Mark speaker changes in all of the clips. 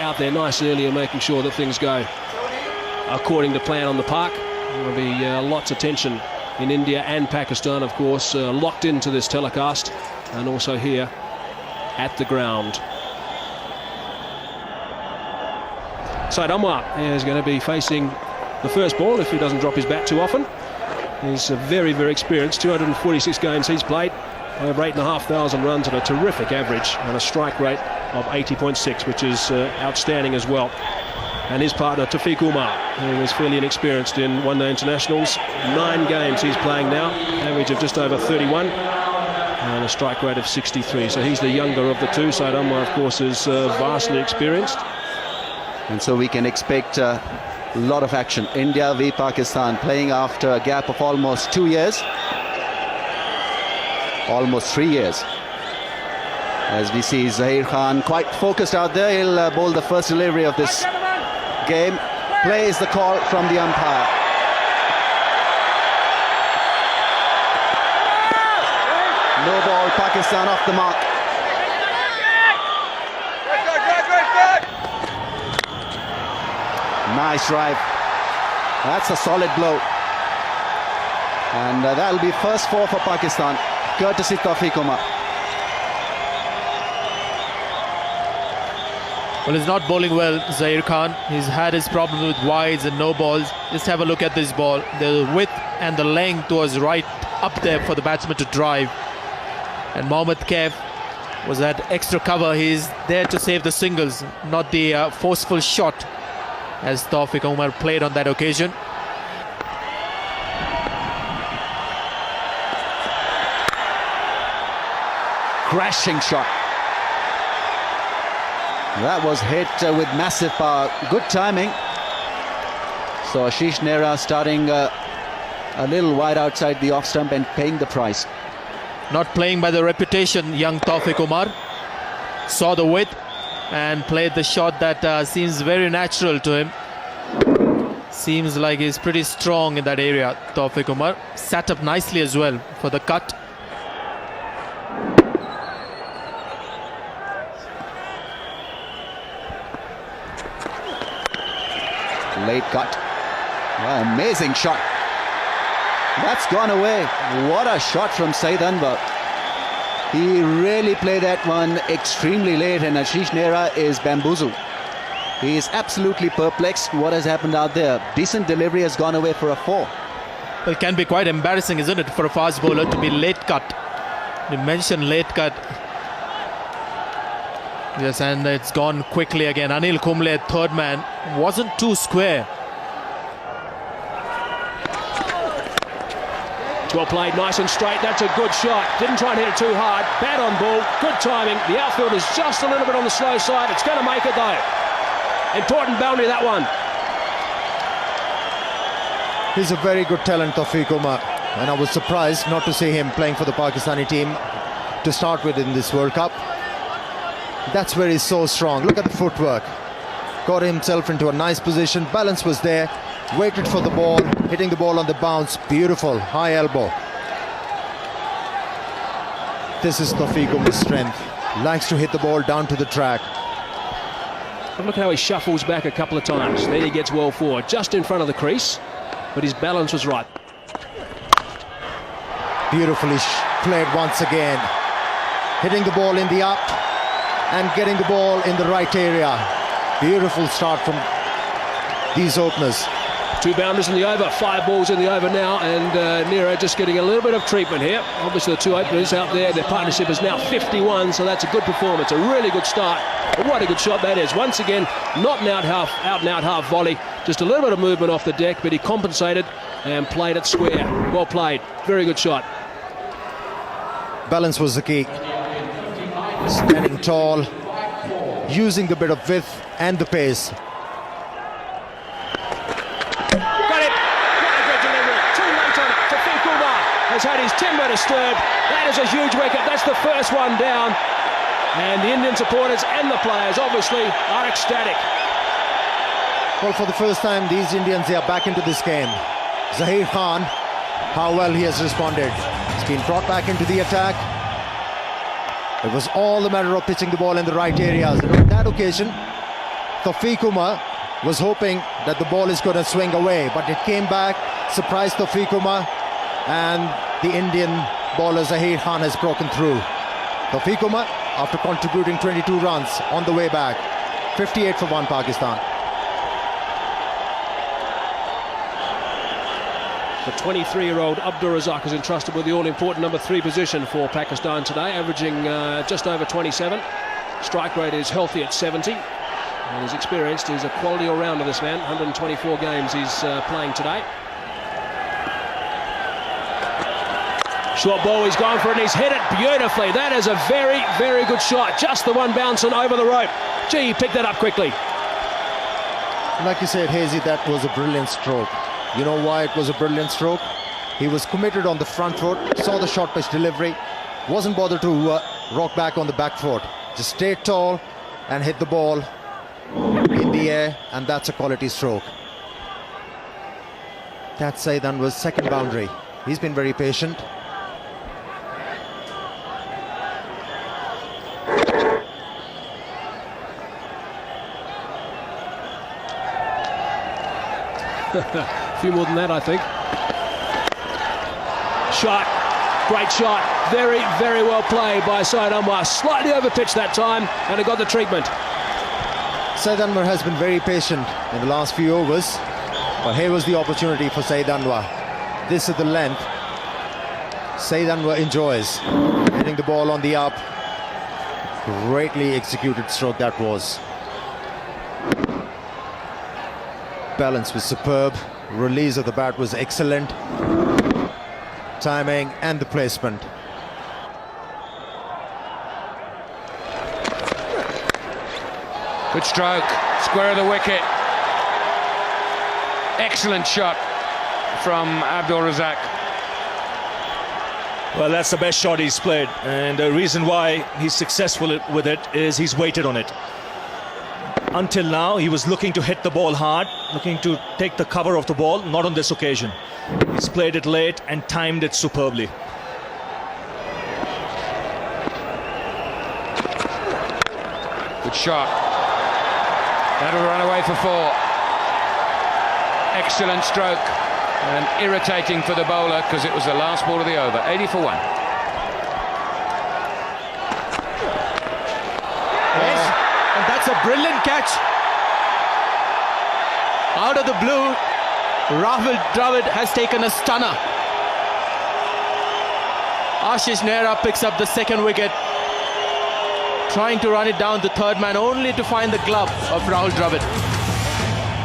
Speaker 1: out there nice and early and making sure that things go according to plan on the park. There will be lots of tension in India and Pakistan, of course, locked into this telecast, and also here at the ground. Said Anwar is going to be facing the first ball if he doesn't drop his bat too often. He's very, very experienced. 246 games he's played, over 8,500 runs and a terrific average and a strike rate of 80.6, which is outstanding as well. And his partner Taufeeq Umar, who is fairly inexperienced in one-day internationals. 9 games he's playing now, average of just over 31 and a strike rate of 63. So he's the younger of the two. Said Anwar, of course, is vastly experienced.
Speaker 2: And so we can expect a lot of action. India v Pakistan, playing after a gap of almost 2 years. Almost 3 years. As we see Zaheer Khan quite focused out there. He'll bowl the first delivery of this game. Plays the call from the umpire. No ball, Pakistan off the mark. Nice drive. That's a solid blow. And that'll be first 4 for Pakistan, courtesy Taufeeq Umar.
Speaker 3: Well, he's not bowling well, Zaheer Khan. He's had his problem with wides and no balls. Just have a look at this ball. The width and the length was right up there for the batsman to drive. And Mohammad Kaif was that extra cover. He's there to save the singles, not the forceful shot, as Taufeeq Umar played on that occasion.
Speaker 2: Crashing shot. That was hit with massive power. Good timing. So Ashish Nehra starting a little wide outside the off stump and paying the price.
Speaker 3: Not playing by the reputation, young Taufeeq Umar. Saw the width and played the shot that seems very natural to him. Seems like he's pretty strong in that area, Taufeeq Umar. Sat up nicely as well for the cut.
Speaker 2: Late cut. Wow, amazing shot. That's gone away. What a shot from Saeed Anwar. He really played that one extremely late, and Ashish Nehra is bamboozled. He is absolutely perplexed. What has happened out there? Decent delivery has gone away for a 4.
Speaker 3: Well, it can be quite embarrassing, isn't it, for a fast bowler to be late cut. You mentioned late cut. Yes, and it's gone quickly again. Anil Kumble, third man, wasn't too square.
Speaker 1: Well played, nice and straight. That's a good shot. Didn't try and hit it too hard. Bat on ball, good timing. The outfield is just a little bit on the slow side. It's going to make it though. Important boundary, that one.
Speaker 4: He's a very good talent, Taufeeq Umar, and I was surprised not to see him playing for the Pakistani team to start with in this World Cup. That's where he's so strong. Look at the footwork. Got himself into a nice position. Balance was there. Waited for the ball. Hitting the ball on the bounce. Beautiful. High elbow. This is Taufeeq Umar's strength. Likes to hit the ball down to the track.
Speaker 1: Look how he shuffles back a couple of times. Then he gets well forward, just in front of the crease. But his balance was right.
Speaker 4: Beautifully played once again. Hitting the ball in the up and getting the ball in the right area. Beautiful start from these openers.
Speaker 1: 2 boundaries in the over, 5 balls in the over now, and Nehra just getting a little bit of treatment here. Obviously the 2 openers out there, their partnership is now 51, so that's a good performance, a really good start. But what a good shot that is. Once again, not an out and out half volley, just a little bit of movement off the deck, but he compensated and played it square. Well played, very good shot.
Speaker 4: Balance was the key. Standing tall, using the bit of width and the pace.
Speaker 1: Has had his timber disturbed. That is a huge wicket. That's the first one down. And the Indian supporters and the players obviously are ecstatic.
Speaker 4: Well, for the first time, these Indians are back into this game. Zaheer Khan, how well he has responded. He's been brought back into the attack. It was all a matter of pitching the ball in the right areas. And on that occasion, Tawfiq Umar was hoping that the ball is going to swing away, but it came back, surprised Tawfiq Umar, and the Indian bowler Zaheer Khan has broken through. Tawfiq Umar, after contributing 22 runs on the way back, 58 for 1 Pakistan.
Speaker 1: The 23-year-old Abdul Razak is entrusted with the all-important number 3 position for Pakistan today, averaging just over 27. Strike rate is healthy at 70. And he's experienced. He's a quality all-rounder, this man. 124 games he's playing today. Short ball, he's gone for it and he's hit it beautifully. That is a very, very good shot. Just the one bouncing over the rope. Gee, he picked that up quickly.
Speaker 4: Like you said, Hazy, that was a brilliant stroke. You know why it was a brilliant stroke? He was committed on the front foot, saw the short pitch delivery, wasn't bothered to rock back on the back foot. Just stayed tall and hit the ball in the air, and that's a quality stroke. That Saeed Anwar's second boundary. He's been very patient.
Speaker 1: A few more than that, I think. Shot. Great shot. Very, very well played by Saeed Anwar. Slightly overpitched that time, and it got the treatment.
Speaker 4: Saeed Anwar has been very patient in the last few overs, but here was the opportunity for Saeed Anwar. This is the length Saeed Anwar enjoys, hitting the ball on the up. Greatly executed stroke that was. Balance was superb, release of the bat was excellent, timing and the placement.
Speaker 5: Good stroke, square of the wicket. Excellent shot from Abdul Razak.
Speaker 6: Well, that's the best shot he's played, and the reason why he's successful with it is he's waited on it. Until now, he was looking to hit the ball hard, looking to take the cover of the ball, not on this occasion. He's played it late and timed it superbly.
Speaker 5: Good shot. That'll run away for 4. Excellent stroke, and irritating for the bowler because it was the last ball of the over. 80 for 1.
Speaker 3: Yes, and that's a brilliant catch. Out of the blue, Rahul Dravid has taken a stunner. Ashish Nehra picks up the second wicket, trying to run it down the third man, only to find the glove of Rahul Dravid.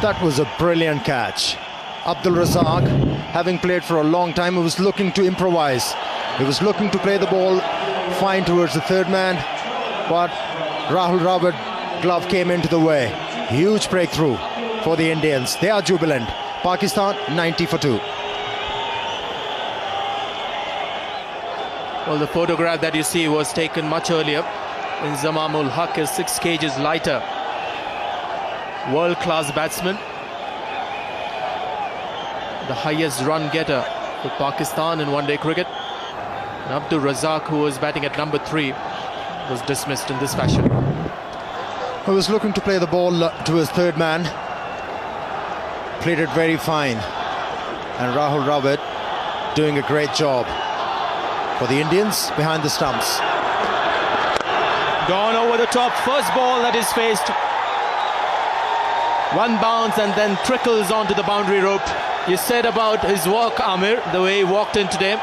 Speaker 4: That was a brilliant catch. Abdul Razak, having played for a long time, he was looking to improvise. He was looking to play the ball fine towards the third man, but Rahul Dravid glove came into the way. Huge breakthrough for the Indians. They are jubilant. Pakistan 90 for 2.
Speaker 3: Well, the photograph that you see was taken much earlier. Inzamam ul Haq is 6 kgs lighter. World-class batsman. The highest run getter for Pakistan in one-day cricket. And Abdul Razak, who was batting at number 3, was dismissed in this fashion.
Speaker 4: He was looking to play the ball to his third man. Played it very fine. And Rahul Dravid doing a great job for the Indians behind the stumps.
Speaker 3: Gone over the top. First ball that is faced. One bounce and then trickles onto the boundary rope. You said about his walk, Amir, the way he walked in today,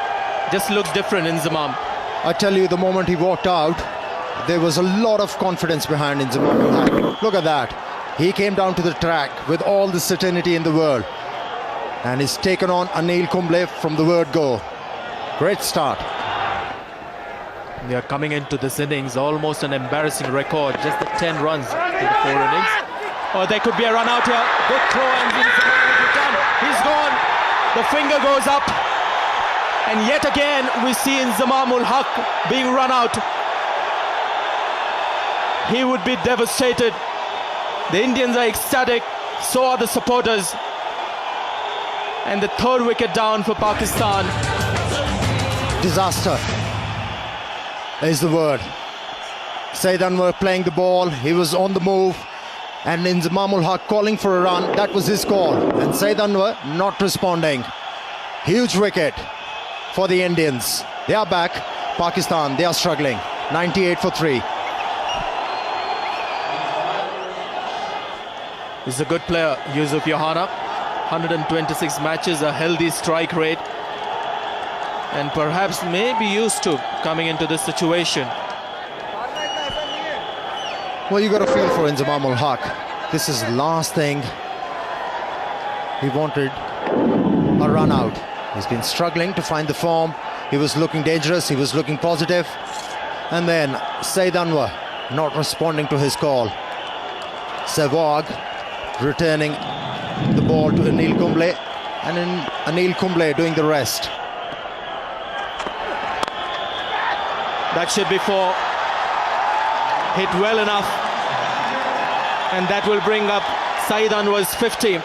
Speaker 3: just looks different in Inzamam.
Speaker 4: I tell you, the moment he walked out, there was a lot of confidence behind Inzamam ul Haq. Look at that. He came down to the track with all the certainty in the world. And he's taken on Anil Kumble from the word go. Great start.
Speaker 3: They are coming into this innings, almost an embarrassing record. Just the 10 runs in the 4 innings. Oh, there could be a run out here. Good throw and he's gone. The finger goes up. And yet again, we see Inzamam ul Haq being run out. He would be devastated. The Indians are ecstatic. So are the supporters. And the third wicket down for Pakistan.
Speaker 4: Disaster is the word. Saeed Anwar playing the ball. He was on the move. And Inzamam-ul Haq calling for a run. That was his call. And Saeed Anwar not responding. Huge wicket for the Indians. They are back. Pakistan, they are struggling. 98 for 3.
Speaker 3: He's a good player, Yusuf Yohana. 126 matches, a healthy strike rate. And perhaps may be used to coming into this situation.
Speaker 4: Well, you got a feel for Inzamam-ul Haq. This is the last thing he wanted, a run out. He's been struggling to find the form. He was looking dangerous, he was looking positive. And then Saeed Anwar not responding to his call. Sehwag returning the ball to Anil Kumble, and then Anil Kumble doing the rest.
Speaker 3: That should be 4. Hit well enough. And that will bring up Saeed Anwar's 50.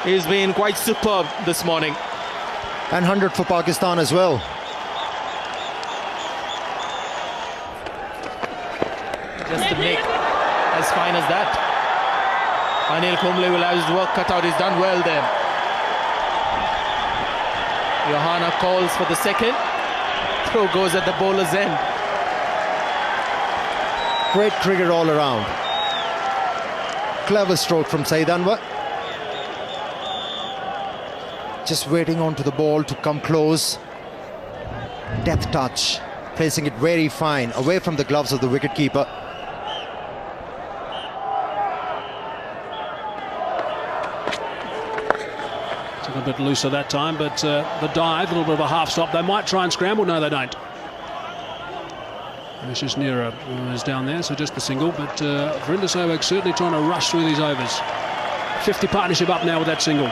Speaker 3: He's been quite superb this morning.
Speaker 4: And 100 for Pakistan as well.
Speaker 3: Just a nick as fine as that. Anil Kumble will have his work cut out. He's done well there. Yohana calls for the second. Throw goes at the bowler's end.
Speaker 4: Great cricket all around. Clever stroke from Saeed Anwar. Just waiting onto the ball to come close. Death touch. Placing it very fine, away from the gloves of the wicketkeeper.
Speaker 1: Took a bit looser that time, but the dive, a little bit of a half stop. They might try and scramble. No, they don't. Vicious Nehra is down there, so just the single. But Virender Sehwag certainly trying to rush through these overs. 50 partnership up now with that single.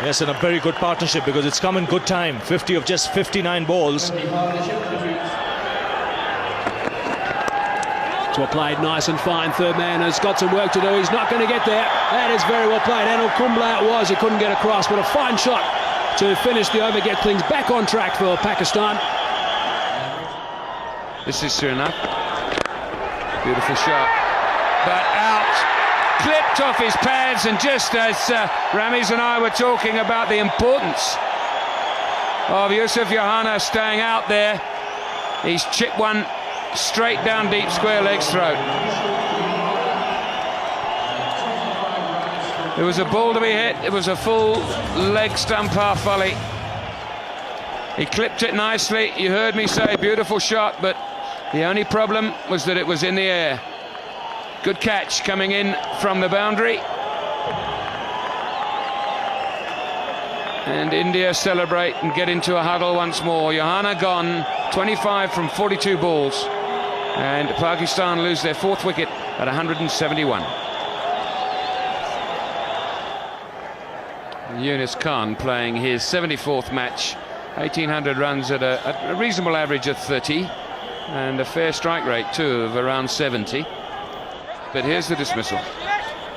Speaker 6: Yes, and a very good partnership because it's come in good time. 50 of just 59 balls.
Speaker 1: So played nice and fine. Third man has got some work to do. He's not going to get there. That is very well played. Anil Kumble it was. He couldn't get across, but a fine shot to finish the over, get things back on track for Pakistan.
Speaker 5: This is Suriname. Beautiful shot. But out. Clipped off his pads, and just as Ramiz and I were talking about the importance of Yusuf Yohana staying out there, he's chipped one straight down deep square leg's throat. It was a ball to be hit. It was a full leg stump half volley. He clipped it nicely. You heard me say beautiful shot, but the only problem was that it was in the air. Good catch coming in from the boundary. And India celebrate and get into a huddle once more. Yohana gone, 25 from 42 balls. And Pakistan lose their 4th wicket at 171. Yunus Khan playing his 74th match. 1,800 runs at a reasonable average of 30. And a fair strike rate too of around 70. But here's the dismissal.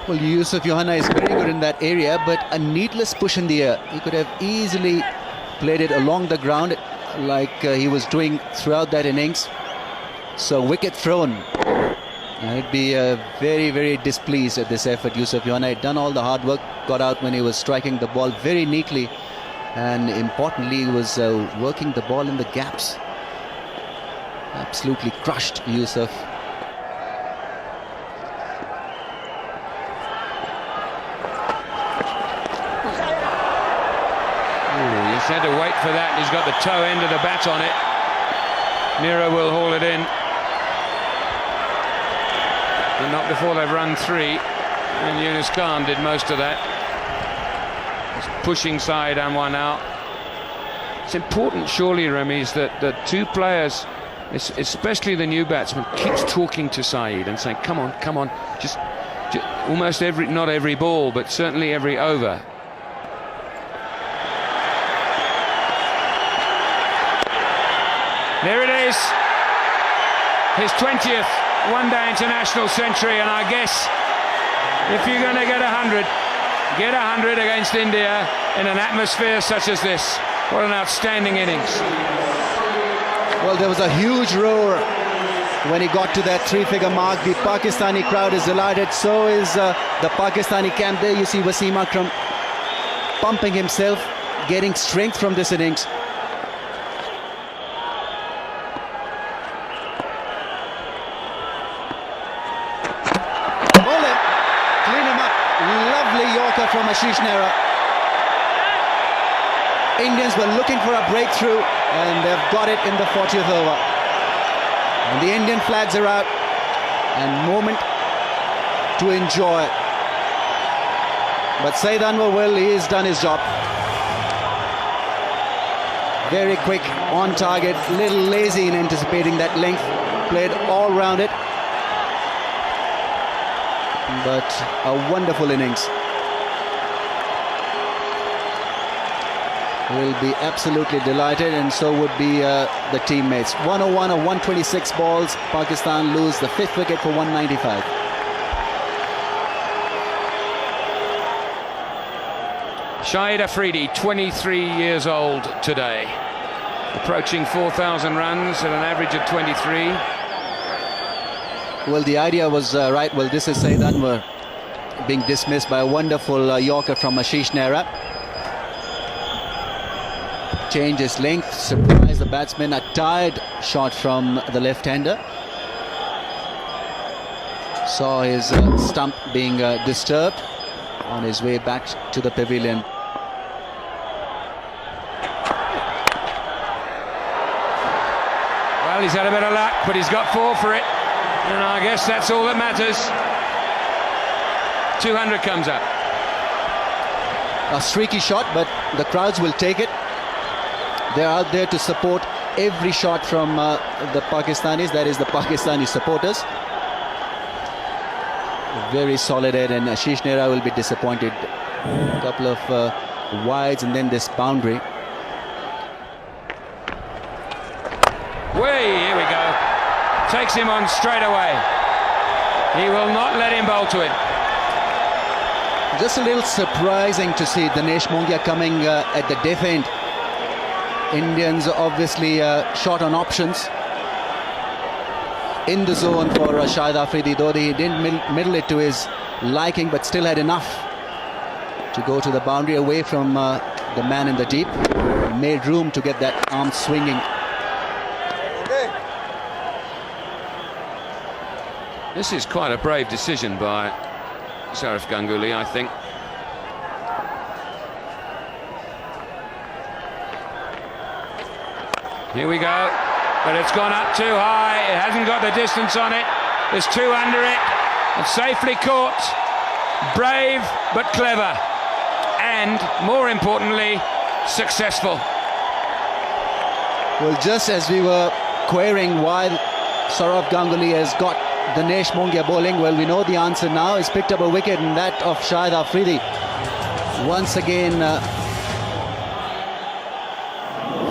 Speaker 2: Well, Yusuf Yohana is very good in that area, but a needless push in the air. He could have easily played it along the ground like he was doing throughout that innings. So wicket thrown. I'd be very, very displeased at this effort. Yusuf Yohana had done all the hard work, got out when he was striking the ball very neatly, and importantly he was working the ball in the gaps. Absolutely crushed Yusuf.
Speaker 5: He's had to wait for that. He's got the toe end of the bat on it. Nehra will haul it in. And not before they've run 3. And Yunus Khan did most of that. He's pushing Saeed Anwar now. It's important, surely, Ramiz, that the two players, especially the new batsman, keeps talking to Saeed and saying, come on, just almost not every ball, but certainly every over. There it is, his 20th one-day international century, and I guess if you're going to get 100 against India in an atmosphere such as this. What an outstanding innings.
Speaker 2: Well, there was a huge roar when he got to that 3-figure mark. The Pakistani crowd is delighted. So is the Pakistani camp. There you see Wasim Akram pumping himself, getting strength from this innings. Ball him, clean him up. Lovely Yorker from Ashish Nehra. Indians were looking for a breakthrough and they've got it in the 40th over. And the Indian flags are out and moment to enjoy. But Saeed Anwar he's done his job. Very quick, on target, little lazy in anticipating that length. Played all round it. But a wonderful innings. Will be absolutely delighted, and so would be the teammates. 101 of 126 balls. Pakistan lose the 5th wicket for 195.
Speaker 5: Shahid Afridi, 23 years old today, approaching 4,000 runs at an average of 23.
Speaker 2: Well, the idea was right. Well, this is Saeed Anwar being dismissed by a wonderful Yorker from Ashish Nehra. Change his length, surprise the batsman. A tired shot from the left-hander. Saw his stump being disturbed on his way back to the pavilion.
Speaker 5: Well, he's had a bit of luck, but he's got 4 for it. And I guess that's all that matters. 200 comes up.
Speaker 2: A streaky shot, but the crowds will take it. They're out there to support every shot from the Pakistanis, that is the Pakistani supporters. Very solid head, and Ashish Nehra will be disappointed. A couple of wides and then this boundary.
Speaker 5: Way, here we go. Takes him on straight away. He will not let him bowl to it.
Speaker 2: Just a little surprising to see Dinesh Mongia coming at the death end. Indians obviously short on options in the zone for Shahid Afridi, though he didn't middle it to his liking, but still had enough to go to the boundary away from the man in the deep. Made room to get that arm swinging.
Speaker 5: This is quite a brave decision by Sourav Ganguly, I think. Here we go, but it's gone up too high. It hasn't got the distance on it. There's 2 under it. It's safely caught. Brave but clever, and more importantly, successful.
Speaker 2: Well, just as we were querying why Sourav Ganguly has got Dinesh Mongia bowling, well, we know the answer now. He's picked up a wicket, and that of Shahid Afridi. Once again,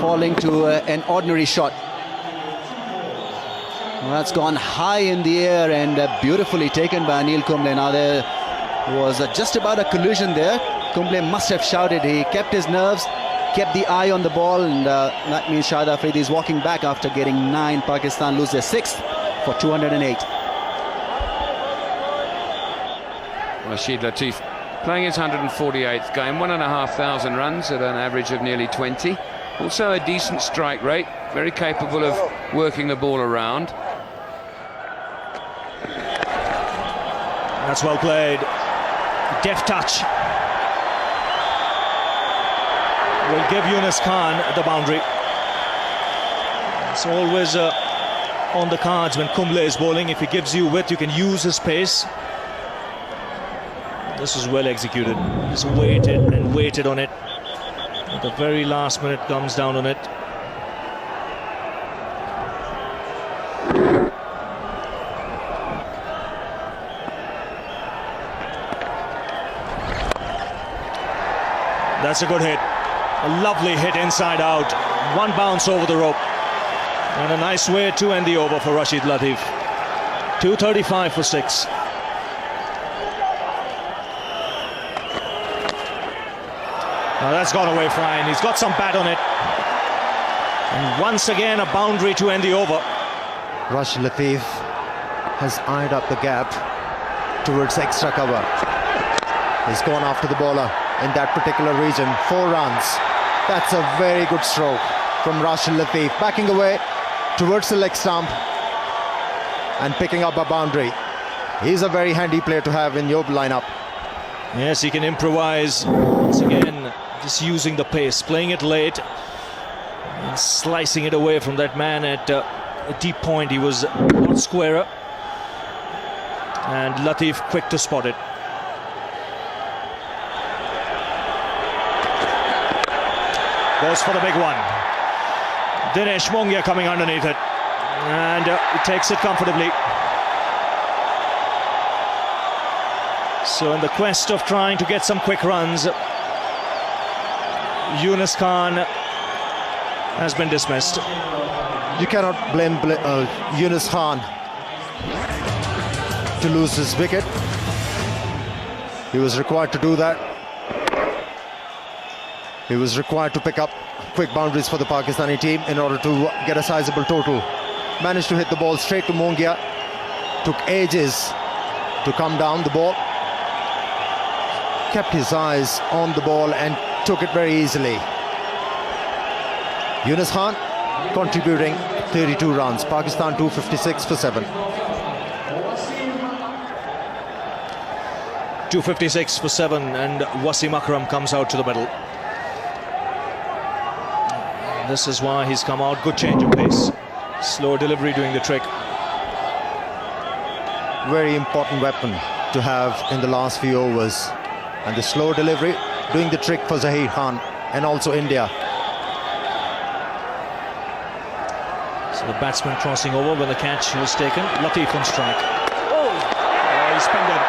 Speaker 2: falling to an ordinary shot. Well, that's gone high in the air and beautifully taken by Anil Kumble. Now there was just about a collision there. Kumble must have shouted. He kept his nerves, kept the eye on the ball, and that means Shahid Afridi is walking back after getting 9. Pakistan lose their 6th for 208.
Speaker 5: Rashid Latif playing his 148th game, 1,500 runs at an average of nearly 20. Also a decent strike rate, very capable of working the ball around.
Speaker 6: That's well played. Deft touch. Will give Yunus Khan the boundary. It's always on the cards when Kumble is bowling. If he gives you width, you can use his pace. This is well executed. Just waited and waited on it. At the very last minute comes down on it. That's a good hit. A lovely hit inside out. 1 bounce over the rope. And a nice way to end the over for Rashid Latif. 235 for 6. Now that's gone away fine. He's got some bat on it. And once again a boundary to end the over.
Speaker 4: Rashid Latif has eyed up the gap towards extra cover. He's gone after the bowler in that particular region. 4 runs. That's a very good stroke from Rashid Latif, backing away towards the leg stump and picking up a boundary. He's a very handy player to have in your lineup.
Speaker 6: Yes, he can improvise. Once again, just using the pace, playing it late and slicing it away from that man at a deep point. He was a lot squarer, and Latif quick to spot it. Goes for the big one. Dinesh Mongia coming underneath it, and he takes it comfortably. So in the quest of trying to get some quick runs, Yunus Khan has been dismissed.
Speaker 4: You cannot blame Yunus Khan to lose his wicket. He was required to do that. He was required to pick up quick boundaries for the Pakistani team in order to get a sizable total. Managed to hit the ball straight to Mongia. Took ages to come down the ball. Kept his eyes on the ball and took it very easily. Yunus Khan contributing 32 runs. Pakistan 256 for 7.
Speaker 6: 256 for 7, and Wasim Akram comes out to the middle. This is why he's come out. Good change of pace. Slow delivery doing the trick.
Speaker 4: Very important weapon to have in the last few overs. And the slow delivery doing the trick for Zaheer Khan and also India.
Speaker 6: So the batsman crossing over when the catch was taken. Latif on strike. Oh, he's pinned it.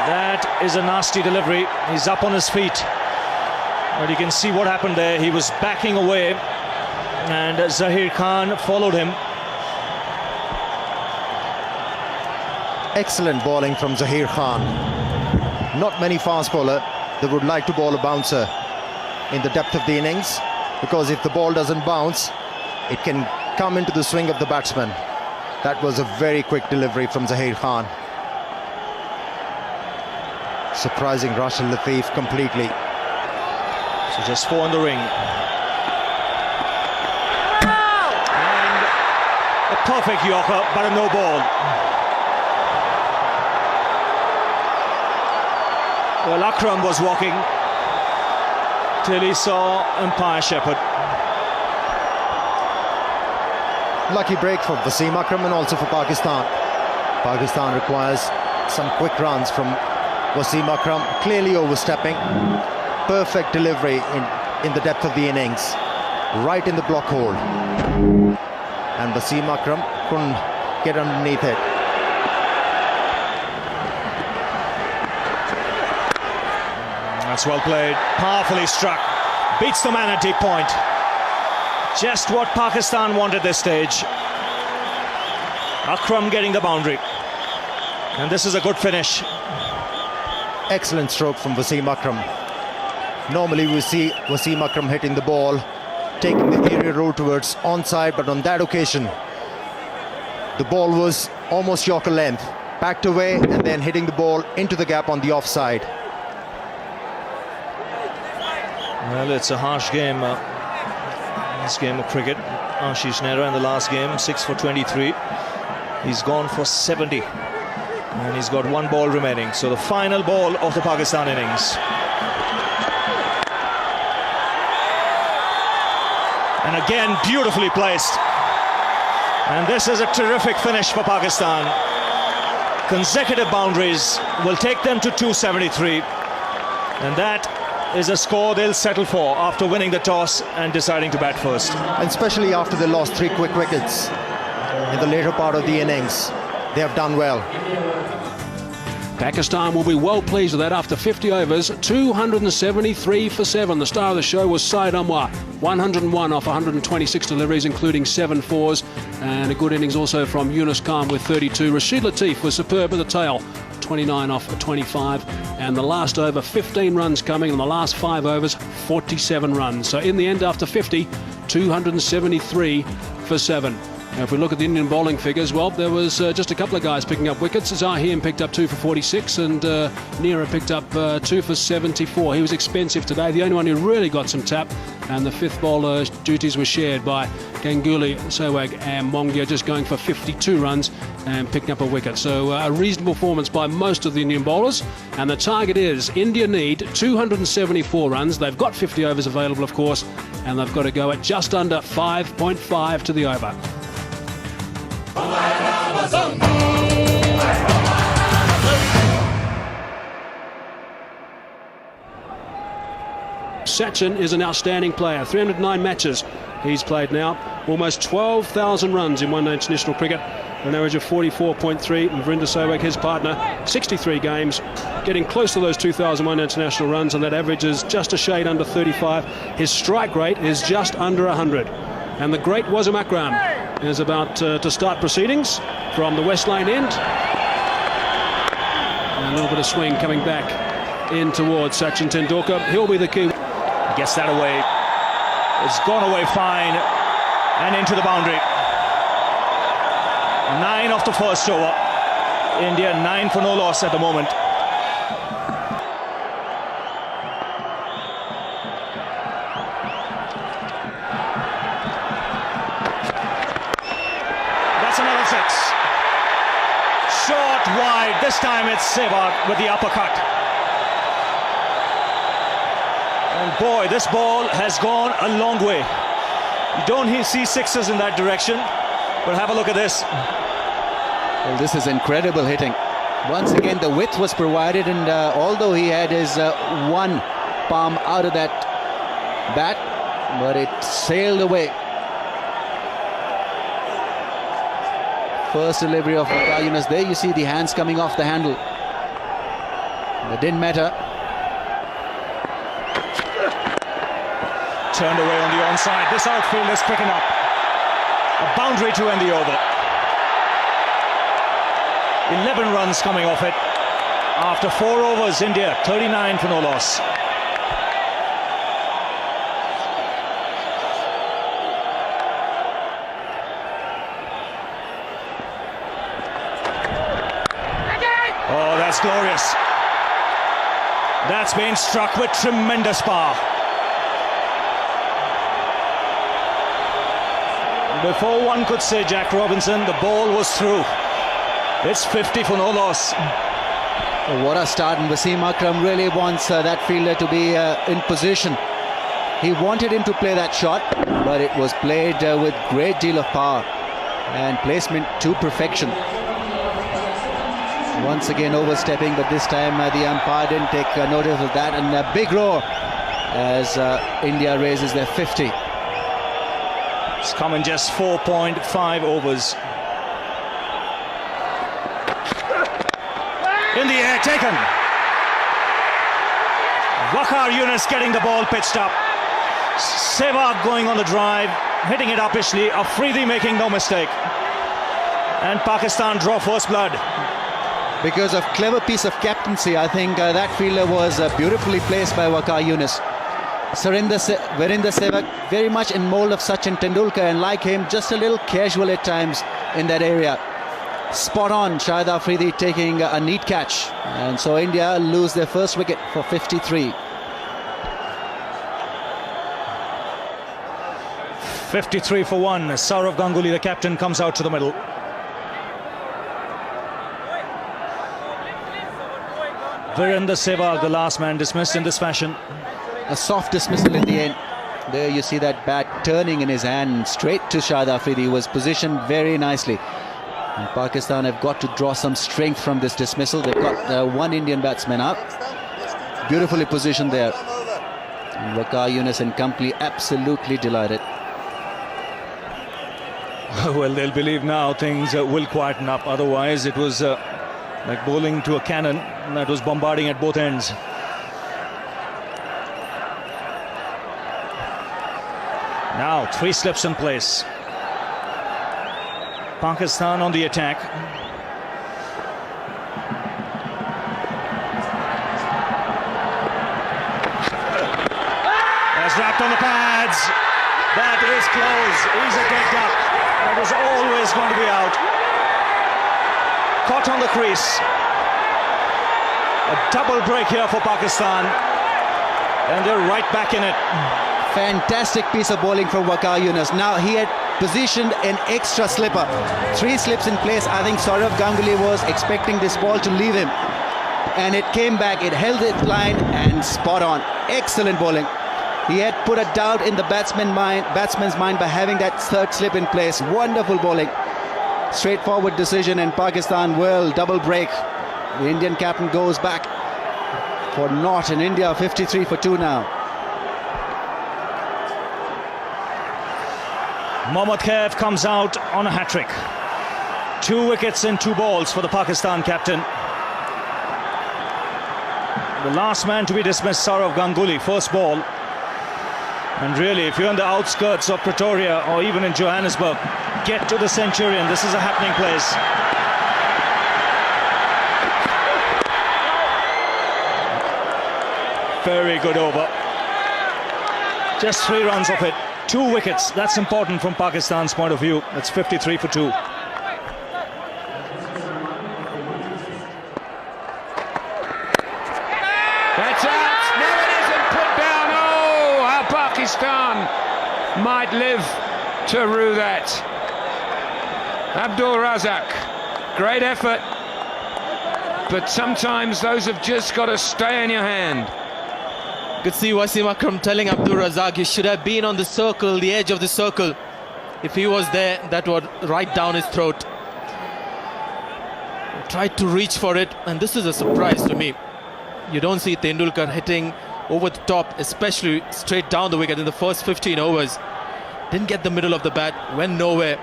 Speaker 6: That is a nasty delivery. He's up on his feet. But you can see what happened there. He was backing away and Zaheer Khan followed him.
Speaker 4: Excellent bowling from Zaheer Khan. Not many fast bowler that would like to bowl a bouncer in the depth of the innings, because if the ball doesn't bounce, it can come into the swing of the batsman. That was a very quick delivery from Zaheer Khan. Surprising Rashid Latif completely.
Speaker 6: So just 4 in the ring. And a perfect Yorker, but a no ball. Well, Akram was walking till he saw umpire Shepherd.
Speaker 4: Lucky break for Wasim Akram and also for Pakistan. Pakistan requires some quick runs from Wasim Akram, clearly overstepping. Perfect delivery in the depth of the innings, right in the block hole. And Wasim Akram couldn't get underneath it.
Speaker 6: That's well played, powerfully struck, beats the man at deep point. Just what Pakistan wanted this stage. Akram getting the boundary, and this is a good finish.
Speaker 4: Excellent stroke from Wasim Akram. Normally we see Wasim Akram hitting the ball, taking the area road towards onside, but on that occasion the ball was almost Yorker length, backed away and then hitting the ball into the gap on the offside.
Speaker 6: Well, it's a harsh game, this game of cricket. Ashish Nehra in the last game, 6 for 23. He's gone for 70. And he's got 1 ball remaining. So the final ball of the Pakistan innings. And again, beautifully placed. And this is a terrific finish for Pakistan. Consecutive boundaries will take them to 273. And that is a score they'll settle for after winning the toss and deciding to bat first.
Speaker 4: And especially after they lost 3 quick wickets in the later part of the innings. They have done well.
Speaker 1: Pakistan will be well pleased with that after 50 overs, 273 for 7. The star of the show was Syed Anwar, 101 off 126 deliveries, including 7 fours, and a good innings also from Yunus Khan with 32. Rashid Latif was superb at the tail, 29 off 25, and the last over 15 runs coming, in the last 5 overs 47 runs. So in the end, after 50, 273 for 7. Now, if we look at the Indian bowling figures, well, there was just a couple of guys picking up wickets. Zaheem picked up 2 for 46 and Nehra picked up 2 for 74. He was expensive today, the only one who really got some tap, and the fifth bowler duties were shared by Ganguly, Sehwag and Mongia, just going for 52 runs and picking up a wicket. So a reasonable performance by most of the Indian bowlers, and the target is India need 274 runs. They've got 50 overs available, of course, and they've got to go at just under 5.5 to the over. Sachin is an outstanding player. 309 matches he's played now. Almost 12,000 runs in one-day international cricket. An average of 44.3. And Virender Sehwag, his partner, 63 games, getting close to those 2,001 international runs, and that average is just a shade under 35. His strike rate is just under 100. And the great Wasim Akram is about to start proceedings from the West Lane end. And a little bit of swing coming back in towards Sachin Tendulkar. He'll be the key.
Speaker 6: Gets that away. It's gone away fine and into the boundary. 9 off the first over. India 9 for no loss at the moment. That's another 6. Short wide. This time it's Sehwag with the uppercut. And boy, this ball has gone a long way. You don't see sixes in that direction, but have a look at this.
Speaker 2: Well, this is incredible hitting. Once again, the width was provided, and although he had his one palm out of that bat, but it sailed away. First delivery of Waqar Younis. There you see the hands coming off the handle. It didn't matter.
Speaker 6: Turned away on the onside. This outfield is quick enough. A boundary to end the over. 11 runs coming off it. After 4 overs, India 39 for no loss. Oh, that's glorious. That's been struck with tremendous power. Before one could say Jack Robinson, the ball was through. It's 50 for no loss.
Speaker 2: Oh, what a start, and Wasim Akram really wants that fielder to be in position. He wanted him to play that shot, but it was played with great deal of power and placement to perfection. Once again overstepping, but this time the umpire didn't take notice of that, and a big roar as India raises their 50.
Speaker 6: It's come in just 4.5 overs. In the air, taken. Waqar Younis getting the ball pitched up. Sehwag going on the drive, hitting it uppishly. Afridi making no mistake. And Pakistan draw first blood.
Speaker 2: Because of clever piece of captaincy, I think that fielder was beautifully placed by Waqar Younis. Virender Sehwag very much in mold of Sachin Tendulkar, and like him, just a little casual at times in that area. Spot on, Shahid Afridi taking a neat catch, and so India lose their first wicket for 53.
Speaker 6: 53 for 1. Sourav Ganguly, the captain, comes out to the middle. Virender Sehwag, the last man, dismissed in this fashion.
Speaker 2: A soft dismissal in the end. There you see that bat turning in his hand straight to Shahid Afridi. He was positioned very nicely. And Pakistan have got to draw some strength from this dismissal. They've got one Indian batsman out. Beautifully positioned there. And Waqar Younis and company absolutely delighted.
Speaker 6: Well, they'll believe now things will quieten up. Otherwise, it was like bowling to a cannon that was bombarding at both ends. Now 3 slips in place. Pakistan on the attack. That's wrapped on the pads. That is close. He's a kicked up. That was always going to be out. Caught on the crease. A double break here for Pakistan. And they're right back in it.
Speaker 2: Fantastic piece of bowling from Waqar Younis. Now he had positioned an extra slipper. 3 slips in place. I think Saurav Ganguly was expecting this ball to leave him. And it came back, it held its line and spot on. Excellent bowling. He had put a doubt in the batsman's mind by having that 3rd slip in place. Wonderful bowling. Straightforward decision, and Pakistan will double break. The Indian captain goes back for naught, in India 53 for 2 now.
Speaker 6: Mohammad Kaif comes out on a hat-trick. 2 wickets in 2 balls for the Pakistan captain. The last man to be dismissed, Saurav Ganguly, first ball. And really, if you're on the outskirts of Pretoria or even in Johannesburg, get to the Centurion. This is a happening place. Very good over. Just 3 runs of it. 2 wickets. That's important from Pakistan's point of view. It's 53 for 2.
Speaker 5: That's out. No, it isn't put down. Oh, how Pakistan might live to rue that. Abdul Razak, great effort, but sometimes those have just got to stay in your hand.
Speaker 3: Could see Wasim Akram telling Abdul Razak, you should have been on the circle, the edge of the circle. If he was there, that would right down his throat. Tried to reach for it, and this is a surprise to me. You don't see Tendulkar hitting over the top, especially straight down the wicket in the first 15 overs. Didn't get the middle of the bat, went nowhere.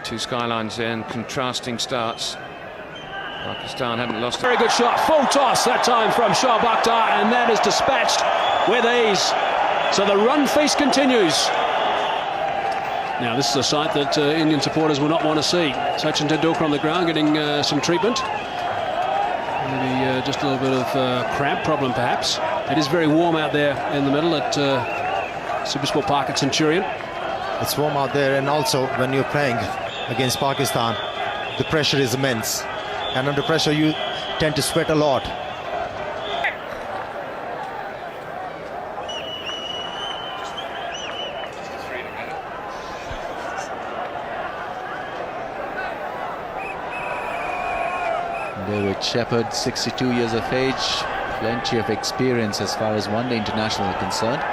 Speaker 5: 2 skylines in, contrasting starts. Pakistan haven't lost.
Speaker 1: Very good shot, full toss that time from Shoaib Akhtar, and that is dispatched with ease. So the run feast continues. Now this is a sight that Indian supporters will not want to see. Sachin Tendulkar on the ground getting some treatment. Maybe just a little bit of cramp problem perhaps. It is very warm out there in the middle at Supersport Park at Centurion.
Speaker 4: It's warm out there, and also when you're playing against Pakistan, the pressure is immense. And under pressure, you tend to sweat a lot.
Speaker 2: David Shepherd, 62 years of age, plenty of experience as far as one-day international are concerned.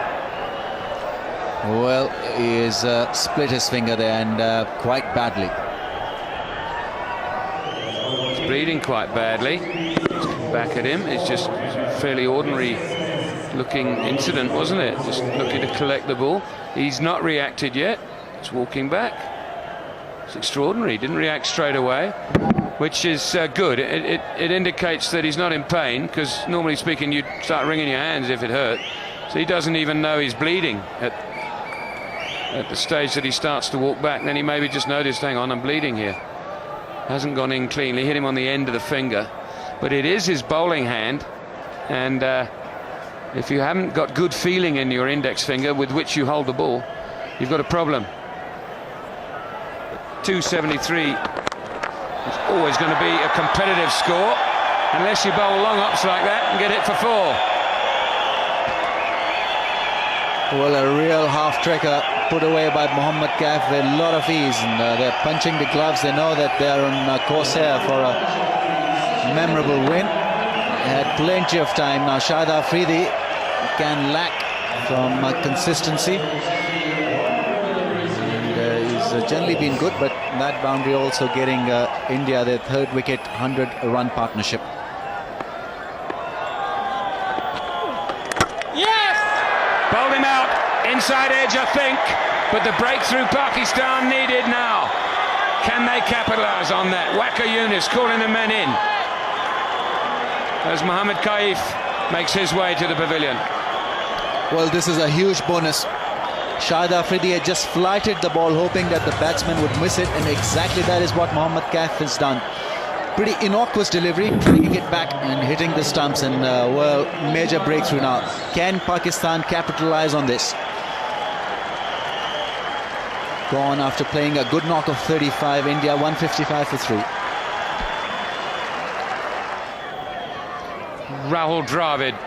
Speaker 2: Well, he has split his finger there, and quite badly.
Speaker 5: He's bleeding quite badly. Back at him. It's just a fairly ordinary looking incident, wasn't it? Just looking to collect the ball. He's not reacted yet. It's walking back. It's extraordinary. Didn't react straight away, which is good. It indicates that he's not in pain, because normally speaking you'd start wringing your hands if it hurt. So he doesn't even know he's bleeding at the stage that he starts to walk back. And then he maybe just noticed, hang on, I'm bleeding here. Hasn't gone in cleanly, hit him on the end of the finger. But it is his bowling hand, and if you haven't got good feeling in your index finger with which you hold the ball, you've got a problem. 273 is always going to be a competitive score, unless you bowl long hops like that and get it for 4.
Speaker 2: Well, a real half-tricker put away by Mohammad Kaif with a lot of ease, and they're punching the gloves. They know that they're on course here for a memorable win. They had plenty of time. Now Shahid Afridi can lack from consistency, and he's generally been good, but that boundary also getting India their 3rd wicket, 100-run partnership.
Speaker 5: Bowled him out, inside edge I think, but the breakthrough Pakistan needed now. Can they capitalise on that? Waqar Younis calling the men in as Mohammad Kaif makes his way to the pavilion.
Speaker 2: Well, this is a huge bonus. Shahid Afridi had just flighted the ball, hoping that the batsman would miss it, and exactly that is what Mohammad Kaif has done. Pretty innocuous delivery, bringing it back and hitting the stumps, and well, major breakthrough now. Can Pakistan capitalise on this? gone after playing a good knock of 35. India 155 for 3.
Speaker 5: Rahul Dravid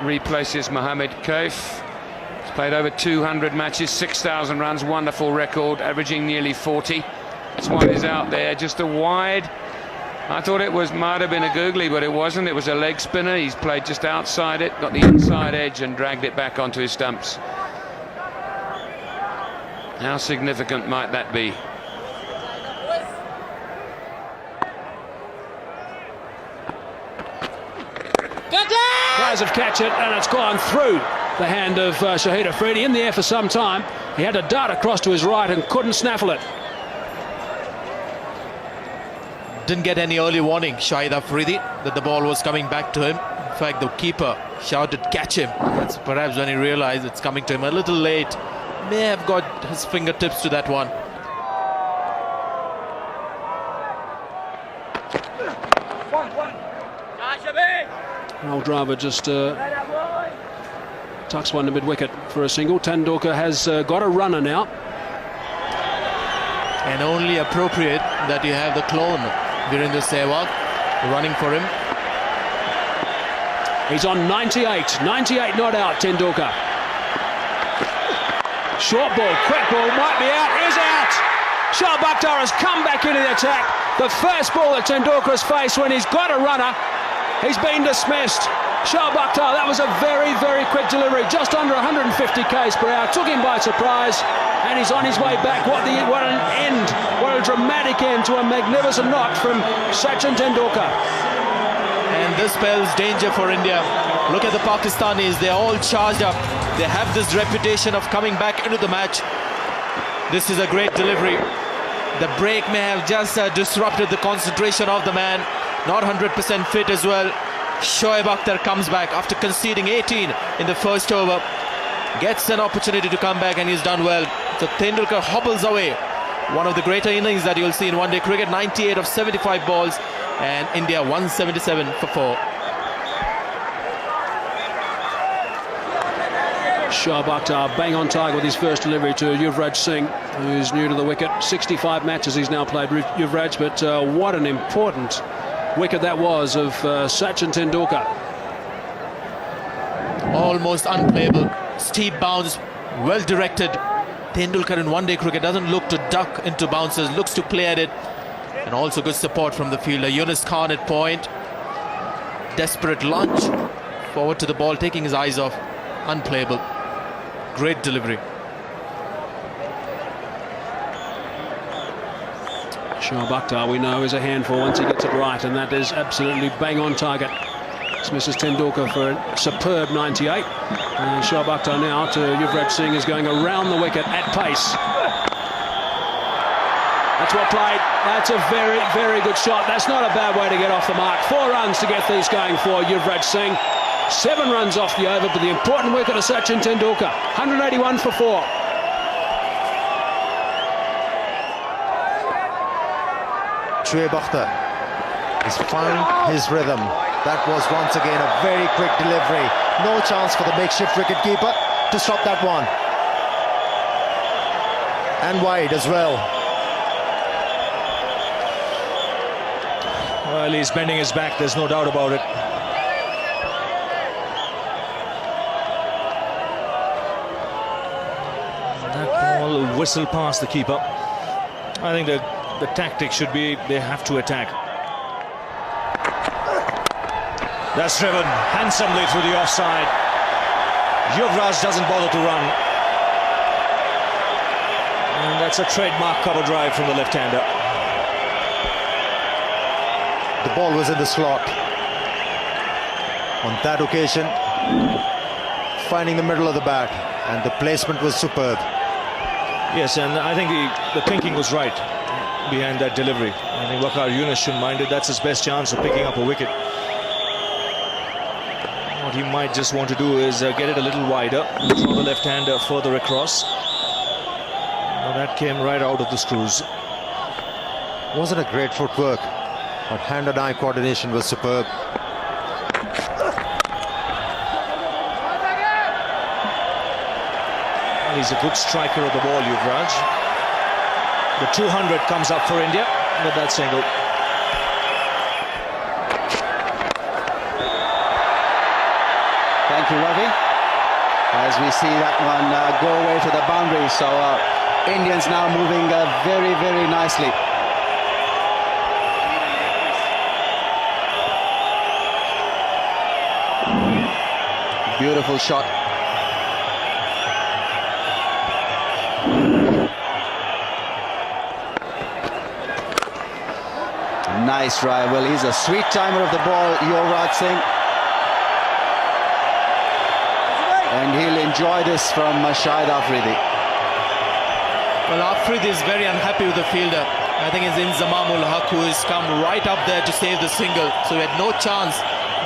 Speaker 5: replaces Mohammad Kaif. He's played over 200 matches, 6,000 runs, wonderful record, averaging nearly 40. That's why he's out there, just a wide. I thought it might have been a googly, but it wasn't. It was a leg spinner. He's played just outside it, got the inside edge and dragged it back onto his stumps. How significant might that be?
Speaker 1: Players have catch it, and it's gone through the hand of Shahid Afridi. In the air for some time. He had to dart across to his right and couldn't snaffle it.
Speaker 3: Didn't get any early warning, Shahid Afridi, that the ball was coming back to him. In fact, the keeper shouted, "Catch him." That's perhaps when he realized it's coming to him a little late. May have got his fingertips to that one.
Speaker 1: Rahul Dravid just tucks one to mid-wicket for a single. Tendulkar has got a runner now.
Speaker 3: And only appropriate that you have the clone, Virendra Sehwag, running for him.
Speaker 1: He's on 98. 98 not out, Tendulkar. Short ball, quick ball, might be out, is out! Shoaib Akhtar has come back into the attack. The first ball that Tendulkar has faced when he's got a runner, he's been dismissed. Shoaib Akhtar, that was a very, very quick delivery, just under 150 k's per hour, took him by surprise, and he's on his way back. What an end, what a dramatic end to a magnificent knock from Sachin Tendulkar.
Speaker 3: And this spells danger for India. Look at the Pakistanis, they're all charged up. They have this reputation of coming back into the match. This is a great delivery. The break may have just disrupted the concentration of the man. Not 100% fit as well. Shoaib Akhtar comes back after conceding 18 in the first over. Gets an opportunity to come back, and he's done well. So Tendulkar hobbles away. One of the greater innings that you'll see in one-day cricket. 98 of 75 balls, and India 177 for 4.
Speaker 1: Shoaib Akhtar bang on target with his first delivery to Yuvraj Singh, who's new to the wicket. 65 matches he's now played, Yuvraj, but what an important wicket that was of Sachin Tendulkar.
Speaker 3: Almost unplayable. Steep bounce, well directed. Tendulkar in one-day cricket doesn't look to duck into bounces, looks to play at it. And also good support from the fielder. Yunus Khan at point. Desperate lunge. Forward to the ball, taking his eyes off. Unplayable. Great delivery.
Speaker 1: Shoaib Akhtar, we know, is a handful once he gets it right, and that is absolutely bang on target. This misses Tendulkar for a superb 98. And Shoaib Akhtar now to Yuvraj Singh is going around the wicket at pace. That's well played. That's a very, very good shot. That's not a bad way to get off the mark. 4 runs to get these going for Yuvraj Singh. 7 runs off the over, but the important wicket of Sachin Tendulkar. 181 for 4.
Speaker 4: Shoaib Akhtar has found his rhythm. That was once again a very quick delivery. No chance for the makeshift wicketkeeper to stop that one. And wide as well.
Speaker 6: Well, he's bending his back, there's no doubt about it. That ball whistled past the keeper. I think the tactic should be they have to attack. That's driven handsomely through the offside. Yuvraj doesn't bother to run. And that's a trademark cover drive from the left-hander.
Speaker 4: The ball was in the slot. On that occasion, finding the middle of the bat, and the placement was superb.
Speaker 6: Yes, and I think the thinking was right behind that delivery. I think Waqar Younis shouldn't mind it. That's his best chance of picking up a wicket. What he might just want to do is get it a little wider, throw the left-hander further across. Well, that came right out of the screws.
Speaker 4: Wasn't a great footwork, but hand and eye coordination was superb.
Speaker 6: Well, he's a good striker of the ball, Yuvraj. The 200 comes up for India with that single.
Speaker 2: Thank you, Ravi. As we see that one go away to the boundary. So Indians now moving very, very nicely. Beautiful shot. Nice drive. Well, he's a sweet timer of the ball, Yuvraj Singh. And he'll enjoy this from Shahid Afridi.
Speaker 3: Well, Afridi is very unhappy with the fielder. I think it's Inzamam ul Haq who has come right up there to save the single. So he had no chance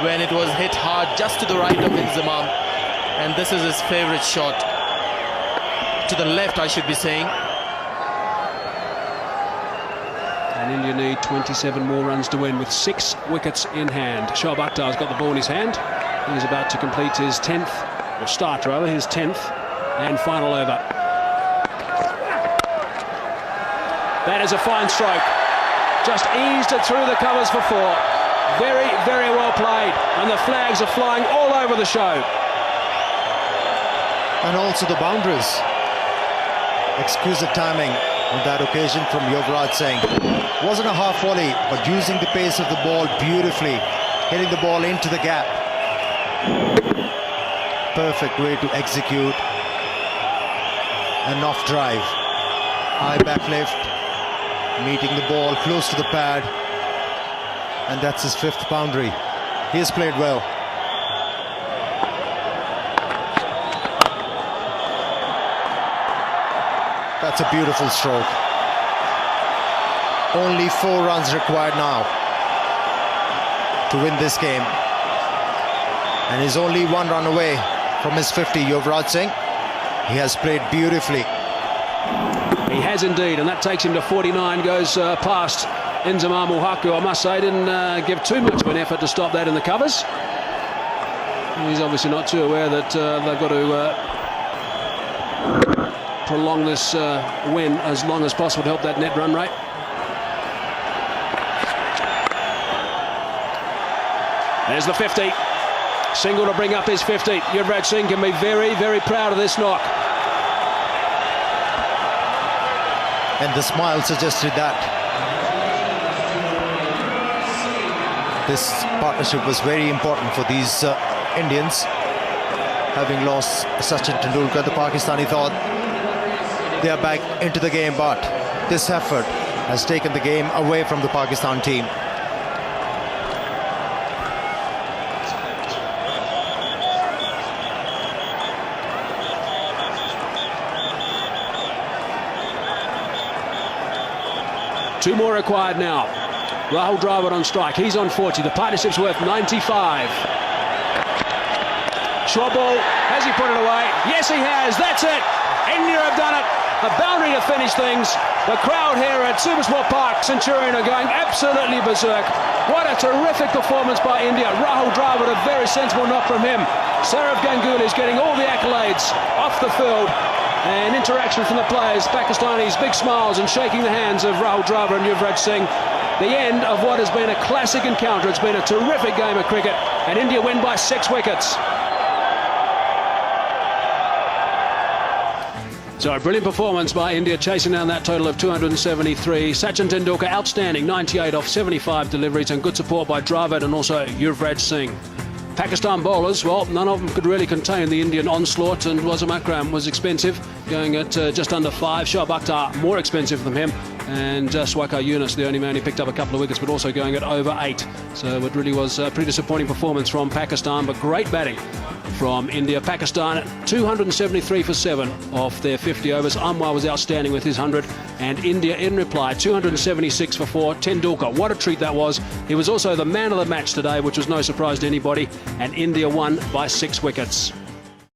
Speaker 3: when it was hit hard just to the right of Inzamam. And this is his favourite shot. To the left, I should be saying.
Speaker 1: And India need 27 more runs to win with 6 wickets in hand. Shoaib Akhtar's got the ball in his hand. He's about to complete his 10th, or start rather, his 10th and final over. That is a fine stroke. Just eased it through the covers for 4. Very, very well played. And the flags are flying all over the show.
Speaker 4: And also the boundaries. Exquisite timing on that occasion from Yuvraj Singh. Wasn't a half volley, but using the pace of the ball beautifully, hitting the ball into the gap. Perfect way to execute an off drive. High back lift, meeting the ball close to the pad, and that's his 5th boundary. He has played well. That's a beautiful stroke. Only 4 runs required now to win this game. And he's only 1 run away from his 50, Yuvraj Singh. He has played beautifully.
Speaker 1: He has indeed, and that takes him to 49, goes past Inzamam ul Haq, who I must say didn't give too much of an effort to stop that in the covers. He's obviously not too aware that they've got to prolong this win as long as possible to help that net run rate. There's the 50. Single to bring up his 50. Yuvraj Singh can be very, very proud of this knock.
Speaker 4: And the smile suggested that. This partnership was very important for these Indians. Having lost Sachin Tendulkar, the Pakistani thought they are back into the game, but this effort has taken the game away from the Pakistan team.
Speaker 1: Two more required now. Rahul Dravid on strike. He's on 40. The partnership's worth 95. Short ball. Has he put it away? Yes, he has. That's it. India have done it. A boundary to finish things. The crowd here at Supersport Park, Centurion, are going absolutely berserk. What a terrific performance by India. Rahul Dravid, a very sensible knock from him. Saurav Ganguly is getting all the accolades off the field. And interaction from the players, Pakistanis, big smiles and shaking the hands of Rahul Dravid and Yuvraj Singh. The end of what has been a classic encounter. It's been a terrific game of cricket, and India win by 6 wickets. So a brilliant performance by India, chasing down that total of 273. Sachin Tendulkar outstanding, 98 off 75 deliveries, and good support by Dravid and also Yuvraj Singh. Pakistan bowlers, well, none of them could really contain the Indian onslaught, and Wasim Akram was expensive, going at just under 5. Shoaib Akhtar more expensive than him, and Swaikar Yunus, the only man who picked up a couple of wickets, but also going at over 8. So it really was a pretty disappointing performance from Pakistan, but great batting from India. Pakistan 273 for 7 off their 50 overs. Anwar was outstanding with his 100, and India in reply 276 for 4. Tendulkar, what a treat that was. He was also the man of the match today, which was no surprise to anybody, and India won by 6 wickets.